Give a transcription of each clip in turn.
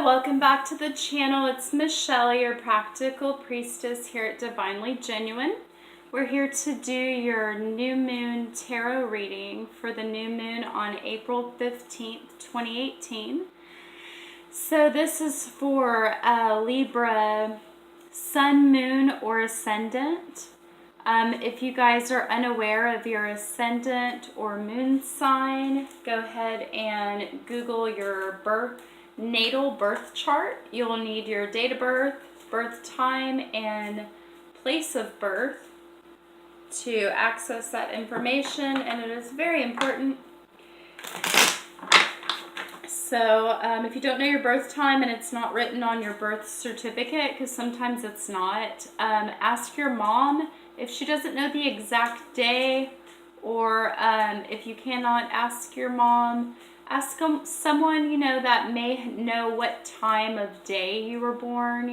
welcome back to the channel. It's Michelle, your practical priestess here at Divinely Genuine. We're here to do your new moon tarot reading for the new moon on April 15th, 2018. So this is for Libra sun, moon, or ascendant. If you guys are unaware of your ascendant or moon sign, go ahead and Google your natal birth chart. You'll need your date of birth, birth time, and place of birth to access that information, and it is very important. So if you don't know your birth time and it's not written on your birth certificate, because sometimes it's not, ask your mom if she doesn't know the exact day, or if you cannot ask your mom, ask someone, that may know what time of day you were born,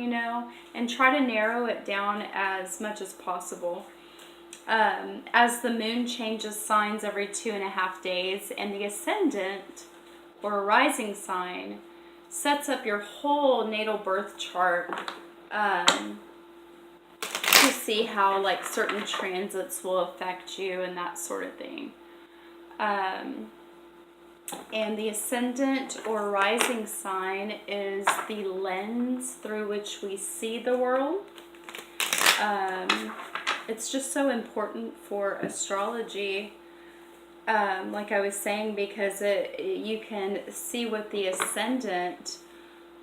and try to narrow it down as much as possible. As the moon changes signs every 2.5 days, and the ascendant or rising sign sets up your whole natal birth chart, to see how certain transits will affect you and that sort of thing. And the ascendant or rising sign is the lens through which we see the world. It's just so important for astrology, like I was saying, because you can see with the ascendant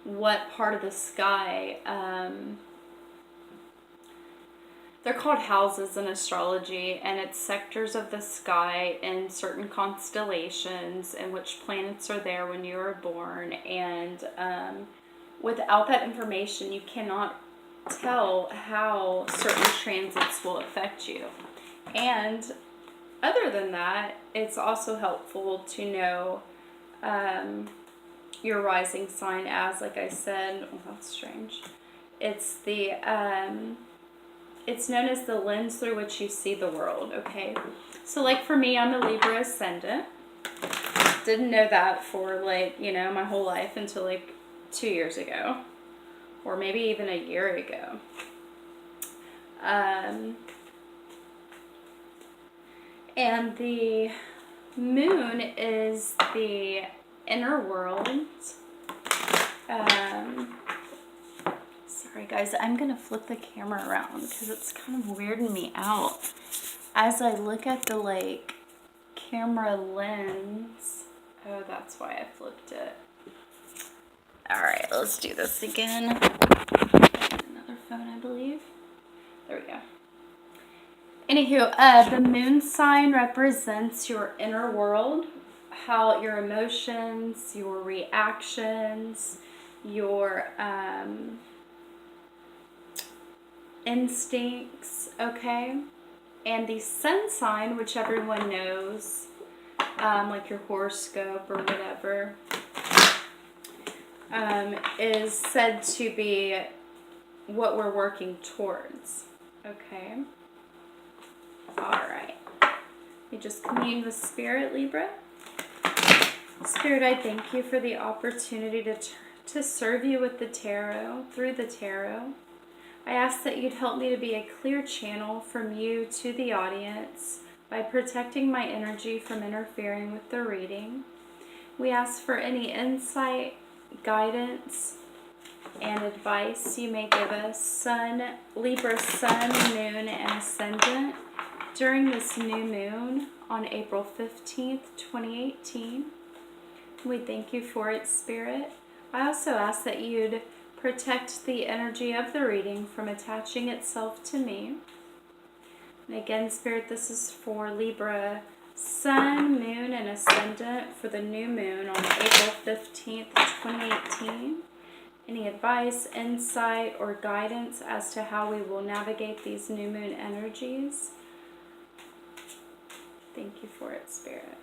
what part of the sky. They're called houses in astrology, and it's sectors of the sky in certain constellations and which planets are there when you were born. And without that information, you cannot tell how certain transits will affect you. And other than that, it's also helpful to know your rising sign, as, like I said, oh, that's strange. It's known as the lens through which you see the world, okay? So, for me, I'm a Libra ascendant. Didn't know that for, my whole life until, 2 years ago. Or maybe even a year ago. And the moon is the inner world. Sorry guys, I'm going to flip the camera around because it's kind of weirding me out as I look at the camera lens. Oh, that's why I flipped it. Alright, let's do this again. Another phone, I believe. There we go. Anywho, the moon sign represents your inner world, how your emotions, your reactions, your instincts, okay? And the sun sign, which everyone knows, like your horoscope or whatever, is said to be what we're working towards, okay? Alright. You just commune with Spirit, Libra. Spirit, I thank you for the opportunity to serve you with the tarot, through the tarot. I ask that you'd help me to be a clear channel from you to the audience by protecting my energy from interfering with the reading. We ask for any insight, guidance, and advice you may give us, Libra sun, moon, and ascendant, during this new moon on April 15th, 2018. We thank you for it, Spirit. I also ask that you'd protect the energy of the reading from attaching itself to me. And again, Spirit, this is for Libra sun, moon, and ascendant for the new moon on April 15th, 2018. Any advice, insight, or guidance as to how we will navigate these new moon energies? Thank you for it, Spirit.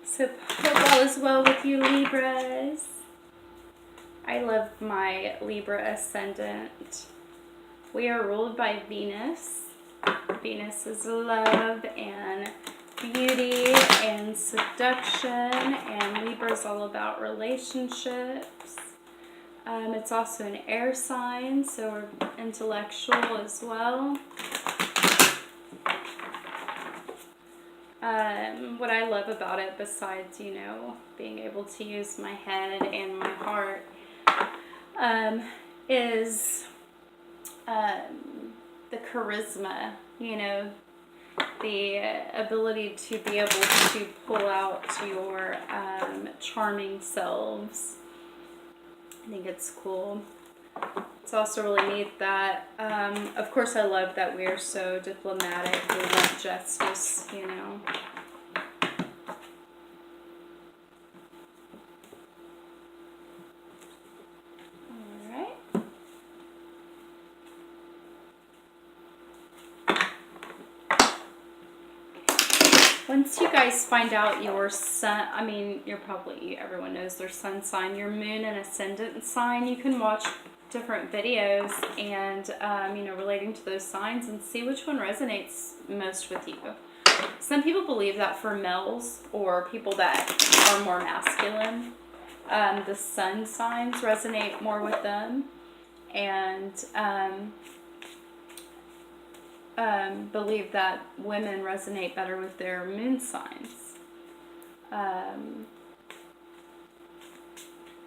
So hope all is well with you, Libras. I love my Libra ascendant. We are ruled by Venus. Venus is love and beauty seduction, and Libra is all about relationships. It's also an air sign, so we're intellectual as well. What I love about it, besides, you know, being able to use my head and my heart, is the charisma, you know, the ability to be able to pull out your charming selves. I think it's cool. It's also really neat that, of course, I love that we're so diplomatic. We want justice, you know. All right. Once you guys find out your sun, I mean, everyone knows their sun sign, your moon and ascendant sign, you can watch different videos and, you know, relating to those signs and see which one resonates most with you. Some people believe that for males or people that are more masculine, the sun signs resonate more with them, and believe that women resonate better with their moon signs.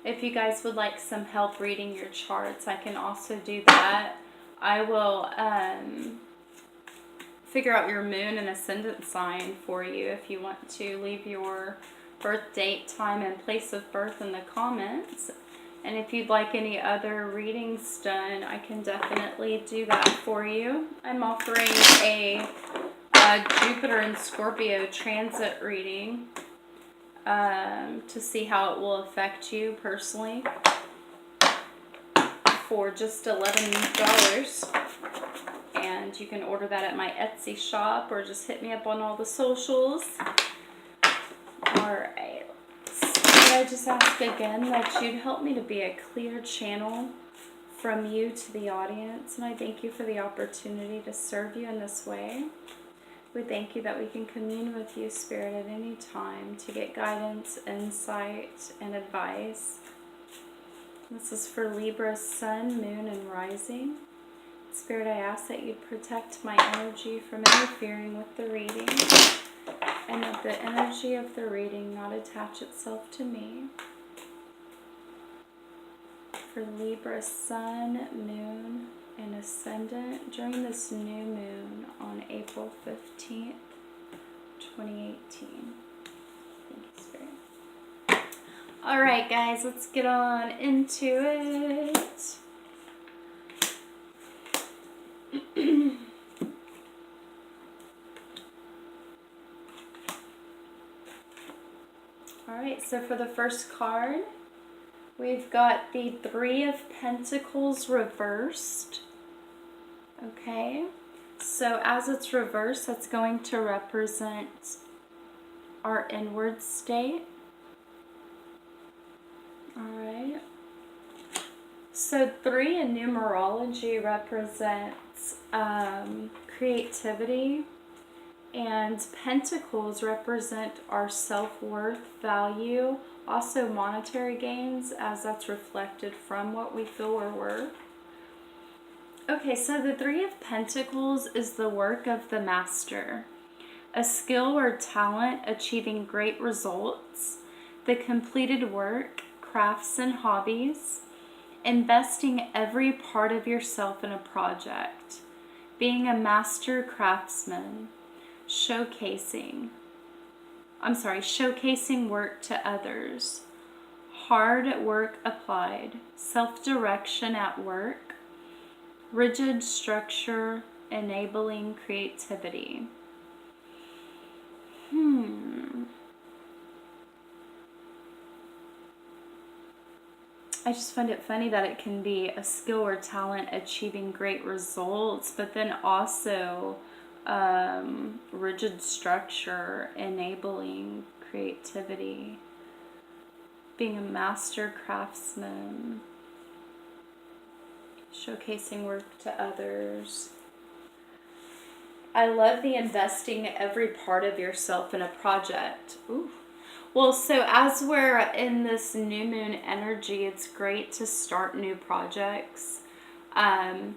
If you guys would like some help reading your charts, I can also do that. I will figure out your moon and ascendant sign for you if you want to leave your birth date, time, and place of birth in the comments. And if you'd like any other readings done, I can definitely do that for you. I'm offering a Jupiter and Scorpio transit reading to see how it will affect you personally for just $11. And you can order that at my Etsy shop or just hit me up on all the socials. Alright. I just ask again that you'd help me to be a clear channel from you to the audience, and I thank you for the opportunity to serve you in this way. We thank you that we can commune with you, Spirit, at any time to get guidance, insight, and advice. This is for Libra, Sun, Moon, and Rising. Spirit, I ask that you'd protect my energy from interfering with the reading, and that the energy of the reading not attach itself to me. For Libra, Sun, Moon, and Ascendant during this new moon on April 15th, 2018. Thank you, Spirit. Alright, guys, let's get on into it. Alright, so for the first card, we've got the Three of Pentacles reversed. Okay, so as it's reversed, that's going to represent our inward state. Alright, so 3 in numerology represents creativity, and pentacles represent our self-worth, value, also monetary gains, as that's reflected from what we feel we're worth. Okay, so the Three of Pentacles is the work of the master, a skill or talent achieving great results, the completed work, crafts and hobbies, investing every part of yourself in a project, being a master craftsman, showcasing work to others, hard work applied, self-direction at work, rigid structure enabling creativity. I just find it funny that it can be a skill or talent achieving great results, but then also rigid structure enabling creativity, being a master craftsman, showcasing work to others. I love the investing every part of yourself in a project. Ooh. Well, so as we're in this new moon energy, it's great to start new projects. I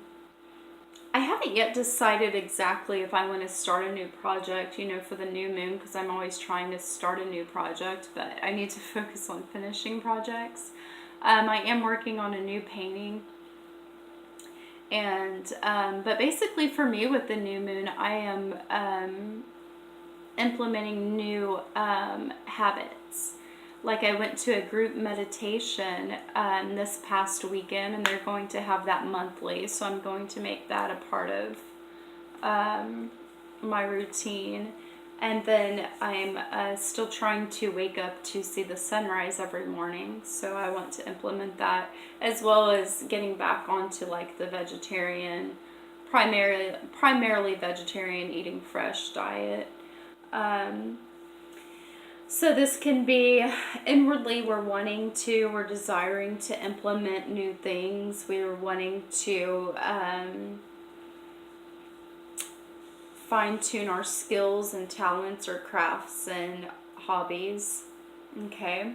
haven't yet decided exactly if I want to start a new project, for the new moon, because I'm always trying to start a new project, but I need to focus on finishing projects. I am working on a new painting. And, but basically for me with the new moon, I am implementing new habits. Like I went to a group meditation this past weekend, and they're going to have that monthly. So I'm going to make that a part of my routine. And then I'm still trying to wake up to see the sunrise every morning. So I want to implement that, as well as getting back onto like the vegetarian, primarily vegetarian, eating fresh diet. So this can be inwardly we're desiring to implement new things. We're wanting to fine-tune our skills and talents or crafts and hobbies. Okay.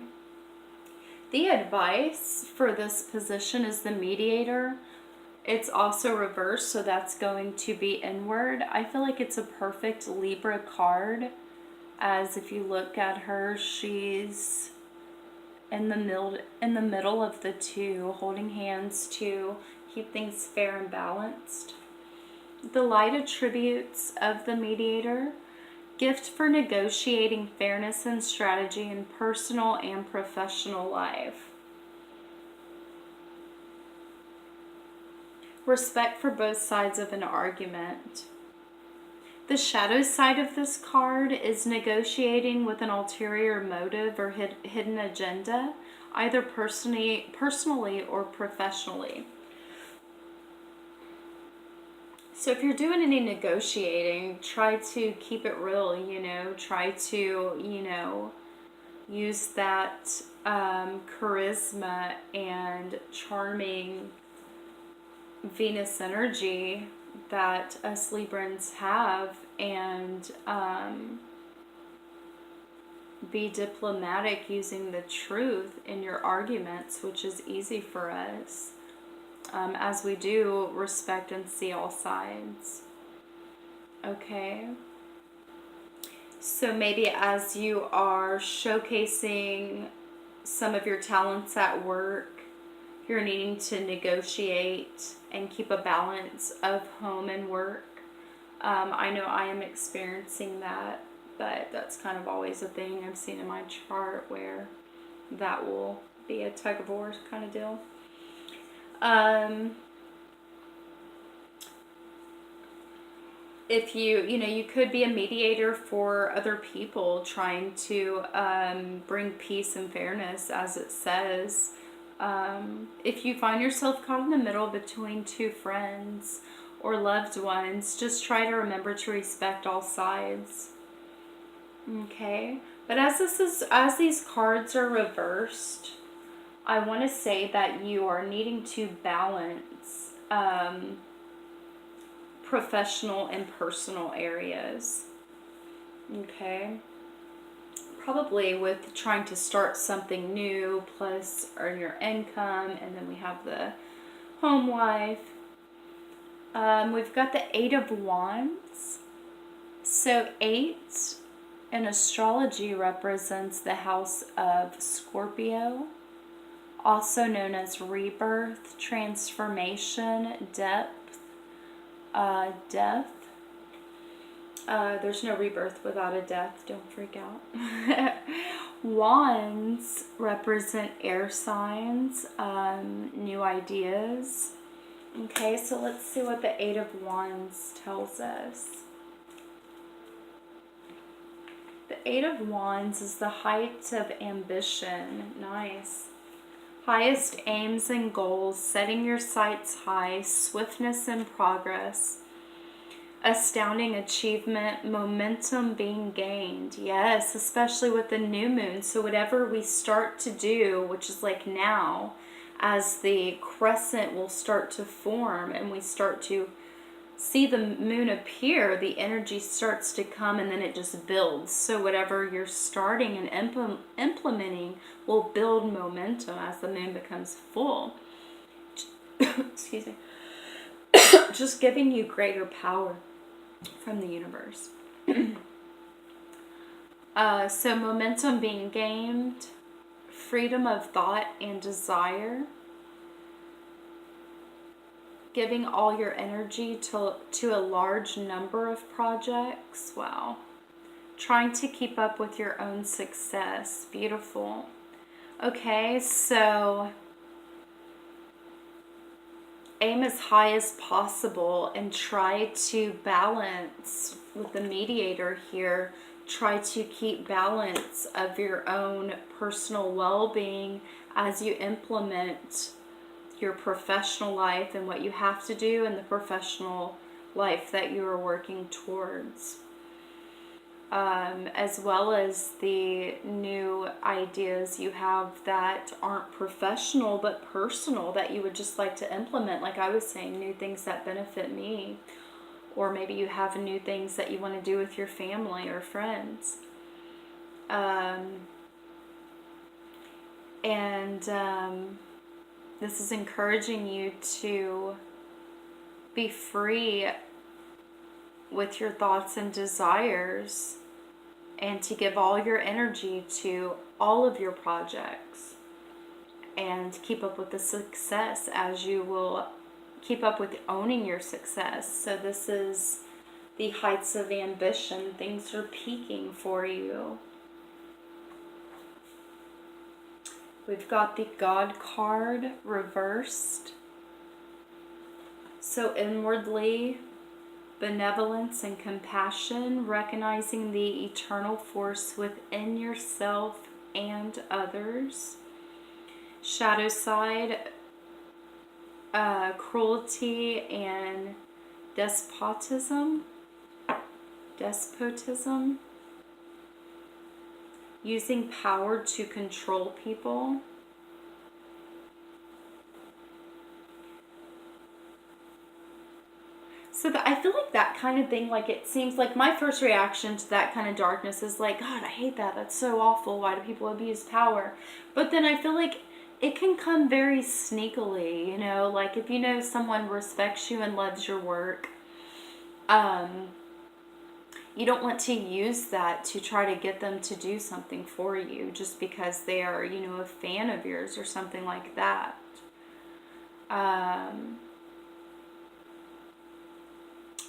The advice for this position is the mediator. It's also reversed, so that's going to be inward. I feel like it's a perfect Libra card. As if you look at her, she's in the middle of the two, holding hands to keep things fair and balanced. The light attributes of the mediator: gift for negotiating fairness and strategy in personal and professional life. Respect for both sides of an argument. The shadow side of this card is negotiating with an ulterior motive or hidden agenda, either personally or professionally. So if you're doing any negotiating, try to keep it real, try to, use that charisma and charming Venus energy that us Librans have, and be diplomatic using the truth in your arguments, which is easy for us, as we do respect and see all sides. Okay. So maybe as you are showcasing some of your talents at work, you're needing to negotiate and keep a balance of home and work. I know I am experiencing that, but that's kind of always a thing I've seen in my chart, where that will be a tug of war kind of deal. If you could be a mediator for other people, trying to bring peace and fairness, as it says. If you find yourself caught in the middle between two friends or loved ones, just try to remember to respect all sides. Okay, but as these cards are reversed, I want to say that you are needing to balance professional and personal areas. Okay. Probably with trying to start something new, plus earn your income, and then we have the home life. We've got the 8 of Wands. So 8 in astrology represents the house of Scorpio, also known as rebirth, transformation, depth, death. There's no rebirth without a death. Don't freak out. Wands represent air signs, new ideas. Okay, so let's see what the 8 of Wands tells us. The 8 of Wands is the height of ambition. Nice. Highest aims and goals, setting your sights high, swiftness and progress. Astounding achievement, momentum being gained. Yes, especially with the new moon. So whatever we start to do, which is like now, as the crescent will start to form and we start to see the moon appear, the energy starts to come and then it just builds. So whatever you're starting and implementing will build momentum as the moon becomes full. Excuse me. Just giving you greater power from the universe. So momentum being gained, freedom of thought and desire, giving all your energy to a large number of projects. Wow. Trying to keep up with your own success. Beautiful. Okay, so aim as high as possible and try to balance with the mediator here. Try to keep balance of your own personal well-being as you implement your professional life and what you have to do in the professional life that you are working towards. As well as the new ideas you have that aren't professional but personal that you would just like to implement. Like I was saying, new things that benefit me. Or maybe you have new things that you want to do with your family or friends. This is encouraging you to be free with your thoughts and desires and to give all your energy to all of your projects and keep up with the success as you will keep up with owning your success. So this is the heights of ambition. Things are peaking for you. We've got the God card reversed. So inwardly, benevolence and compassion, recognizing the eternal force within yourself and others. Shadow side, cruelty and despotism, using power to control people. So I feel like that kind of thing, like it seems like my first reaction to that kind of darkness is like, God, I hate that. That's so awful. Why do people abuse power? But then I feel like it can come very sneakily, you know, like if you know someone respects you and loves your work, you don't want to use that to try to get them to do something for you just because they are, you know, a fan of yours or something like that.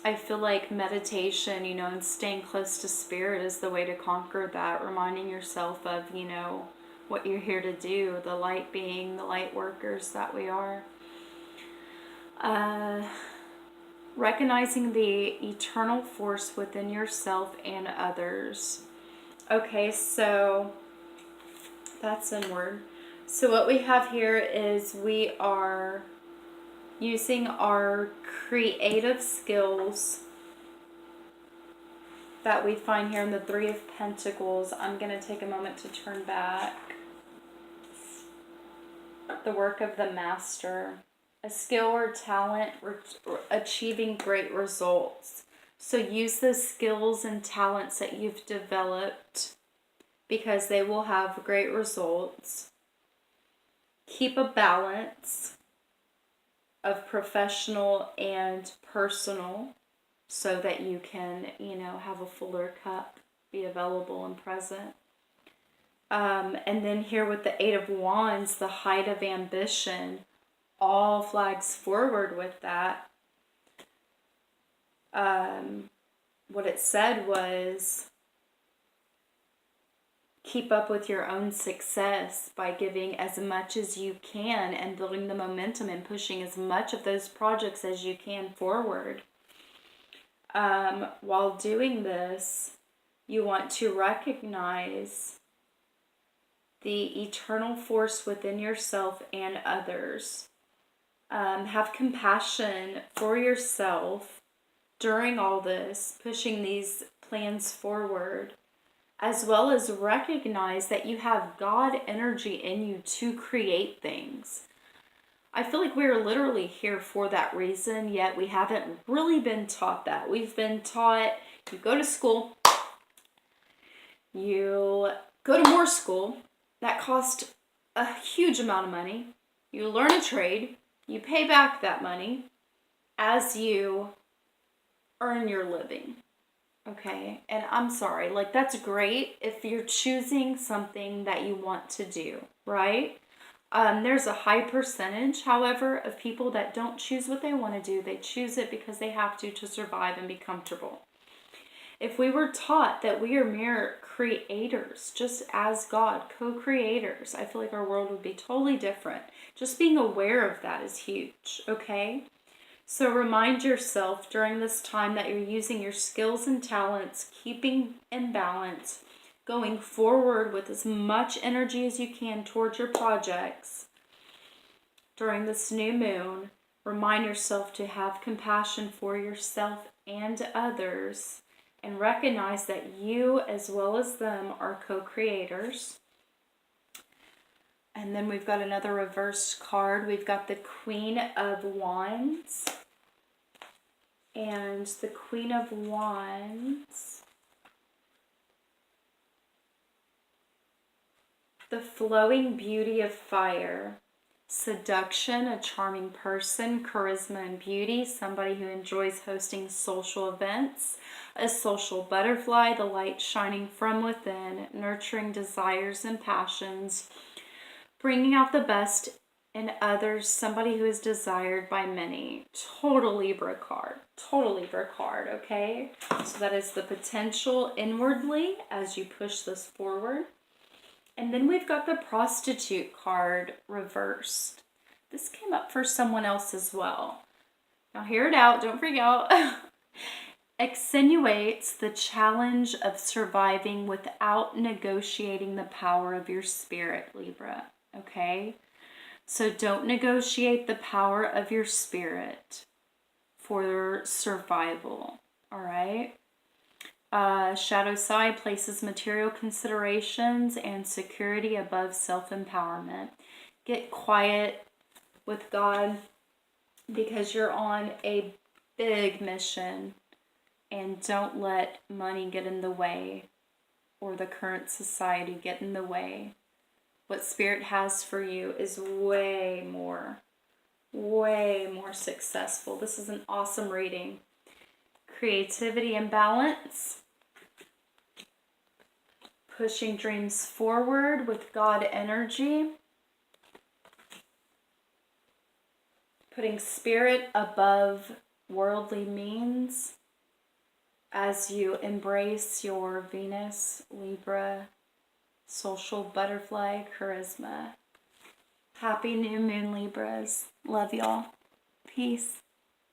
I feel like meditation, you know, and staying close to spirit is the way to conquer that. Reminding yourself of, you know, what you're here to do, the light being the light workers that we are. Recognizing the eternal force within yourself and others. Okay, so that's inward. So what we have here is we are using our creative skills that we find here in the Three of Pentacles. I'm going to take a moment to turn back. The work of the master. A skill or talent achieving great results. So use the skills and talents that you've developed because they will have great results. Keep a balance of professional and personal so that you can, you know, have a fuller cup, be available and present. And then here with the Eight of Wands, the height of ambition, all flags forward with that. What it said was, keep up with your own success by giving as much as you can and building the momentum and pushing as much of those projects as you can forward. While doing this, you want to recognize the eternal force within yourself and others. Have compassion for yourself during all this, pushing these plans forward, as well as recognize that you have God energy in you to create things. I feel like we're literally here for that reason, yet we haven't really been taught that. We've been taught you go to school, you go to more school, that costs a huge amount of money. You learn a trade, you pay back that money as you earn your living. Okay, and I'm sorry, like that's great if you're choosing something that you want to do, right? There's a high percentage, however, of people that don't choose what they want to do. They choose it because they have to survive and be comfortable. If we were taught that we are mere creators, just as God, co-creators, I feel like our world would be totally different. Just being aware of that is huge, okay? So remind yourself during this time that you're using your skills and talents, keeping in balance, going forward with as much energy as you can towards your projects. During this new moon, remind yourself to have compassion for yourself and others, and recognize that you as well as them are co-creators. And then we've got another reversed card. We've got the Queen of Wands. And the Queen of Wands, the flowing beauty of fire, seduction, a charming person, charisma and beauty, somebody who enjoys hosting social events, a social butterfly, the light shining from within, nurturing desires and passions, bringing out the best in others, somebody who is desired by many. Total Libra card, okay? So that is the potential inwardly as you push this forward. And then we've got the prostitute card reversed. This came up for someone else as well. Now hear it out, don't freak out. Accentuates the challenge of surviving without negotiating the power of your spirit, Libra, okay? So don't negotiate the power of your spirit for survival, all right? Shadow side places material considerations and security above self-empowerment. Get quiet with God because you're on a big mission, and don't let money get in the way or the current society get in the way. What Spirit has for you is way more successful. This is an awesome reading. Creativity and balance. Pushing dreams forward with God energy. Putting spirit above worldly means as you embrace your Venus, Libra, social butterfly charisma. Happy new moon, Libras. Love y'all. Peace.